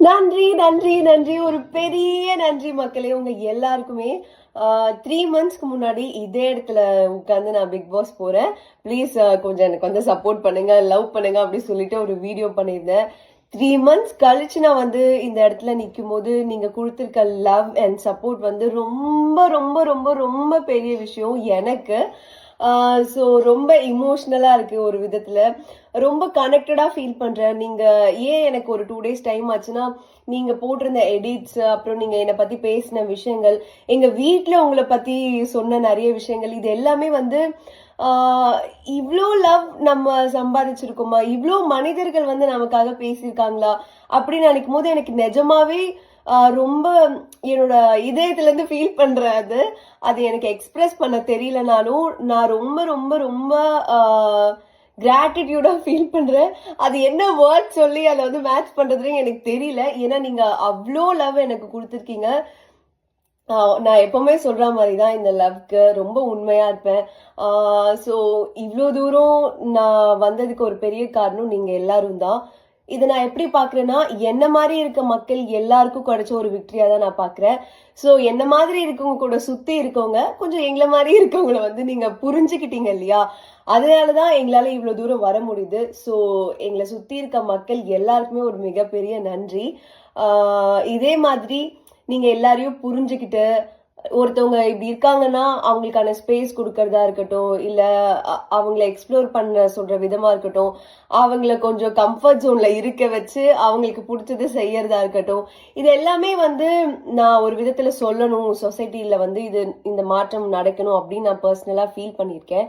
நன்றி நன்றி நன்றி ஒரு பெரிய நன்றி மக்களே உங்க எல்லாருக்குமே. 3 monthsக்கு முன்னாடி இதே இடத்துல உட்காந்து நான் பிக் பாஸ் போறேன், ப்ளீஸ் கொஞ்சம் எனக்கு வந்து சப்போர்ட் பண்ணுங்க, லவ் பண்ணுங்க அப்படின்னு சொல்லிட்டு ஒரு வீடியோ பண்ணியிருந்தேன். 3 months கழிச்சு நான் வந்து இந்த இடத்துல நிற்கும் போது நீங்க கொடுத்துருக்க லவ் அண்ட் சப்போர்ட் வந்து ரொம்ப ரொம்ப ரொம்ப ரொம்ப பெரிய விஷயம் எனக்கு. ஸோ ரொம்ப இமோஷ்னலா இருக்கு ஒரு விதத்துல. ரொம்ப கனெக்டடா ஃபீல் பண்றேன். நீங்க ஏன் எனக்கு ஒரு 2 days டைம் ஆச்சுன்னா, நீங்க போட்டிருந்த எடிட்ஸ், அப்புறம் நீங்க என்னை பத்தி பேசின விஷயங்கள், எங்க வீட்ல உங்களை பத்தி சொன்ன நிறைய விஷயங்கள், இது எல்லாமே வந்து இவ்ளோ லவ் நம்ம சம்பாதிச்சிருக்கோமா, இவ்ளோ மனிதர்கள் வந்து நமக்காக பேசியிருக்காங்களா அப்படின்னு நினைக்கும் போது எனக்கு நிஜமாவே ரொம்ப என்னோட இதயத்துல இருந்து ஃபீல் பண்றேன் அது. அது எனக்கு எக்ஸ்பிரஸ் பண்ண தெரியலனாலும் நான் ரொம்ப ரொம்ப ரொம்ப கிராட்டிடியூடா ஃபீல் பண்றேன். அது என்ன வேர்ட் சொல்லி அதை வந்து மேட்ச் பண்றதுன்னு எனக்கு தெரியல. ஏன்னா நீங்க அவ்வளோ லவ் எனக்கு கொடுத்துருக்கீங்க. நான் எப்பவுமே சொல்ற மாதிரி தான் இந்த லவ்க்கு ரொம்ப உண்மையா இருப்பேன். ஸோ இவ்வளோ தூரம் நான் வந்ததுக்கு ஒரு பெரிய காரணம் நீங்க எல்லாரும் தான். இதை நான் எப்படி பாக்குறேன்னா, என்ன மாதிரி இருக்க மக்கள் எல்லாருக்கும் கிடைச்ச ஒரு விக்டரியா தான் நான் பாக்குறேன். ஸோ என்ன மாதிரி இருக்கவங்க கூட சுத்தி இருக்கவங்க கொஞ்சம் எங்களை மாதிரி இருக்கவங்கள வந்து நீங்க புரிஞ்சுக்கிட்டீங்க இல்லையா, அதனாலதான் எங்களால இவ்வளவு தூரம் வர முடியுது. ஸோ எங்களை சுத்தி இருக்க மக்கள் எல்லாருக்குமே ஒரு மிகப்பெரிய நன்றி. இதே மாதிரி நீங்க எல்லாரையும் புரிஞ்சுக்கிட்டு ஒருத்தவங்க இப்படி இருக்காங்கன்னா அவங்களுக்கான ஸ்பேஸ் கொடுக்கறதா இருக்கட்டும், இல்ல அவங்கள எக்ஸ்ப்ளோர் பண்ண சொல்ற விதமா இருக்கட்டும், அவங்கள கொஞ்சம் கம்ஃபர்ட் ஜோன்ல இருக்க வச்சு அவங்களுக்கு பிடிச்சது செய்யறதா இருக்கட்டும், இது எல்லாமே வந்து நான் ஒரு விதத்துல சொல்லணும். சொசைட்டில வந்து இந்த மாற்றம் நடக்கணும் அப்படின்னு நான் பர்சனலா ஃபீல் பண்ணியிருக்கேன்.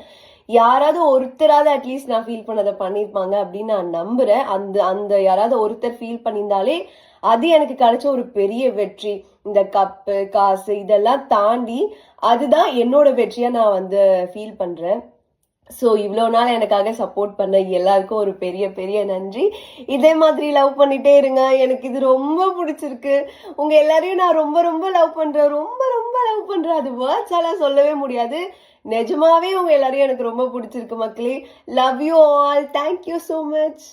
யாராவது ஒருத்தராவது அட்லீஸ்ட் நான் ஃபீல் பண்ணதை பண்ணியிருப்பாங்க அப்படின்னு நான் நம்புறேன். அந்த அந்த யாராவது ஒருத்தர் ஃபீல் பண்ணியிருந்தாலே அது எனக்கு கிடைச்ச ஒரு பெரிய வெற்றி. இந்த கப்பு காசு இதெல்லாம் தாண்டி அதுதான் என்னோட வெற்றியா நான் வந்து ஃபீல் பண்றேன். ஸோ இவ்வளோ நாள் எனக்காக சப்போர்ட் பண்ண எல்லாருக்கும் ஒரு பெரிய பெரிய நன்றி. இதே மாதிரி லவ் பண்ணிட்டே இருங்க. எனக்கு இது ரொம்ப பிடிச்சிருக்கு. உங்க எல்லாரையும் நான் ரொம்ப ரொம்ப லவ் பண்றேன், ரொம்ப ரொம்ப லவ் பண்றேன். அது வேர்ட்ஸால சொல்லவே முடியாது. நிஜமாவே உங்க எல்லாரையும் எனக்கு ரொம்ப பிடிச்சிருக்கு மக்களே. Love you all. Thank you so much.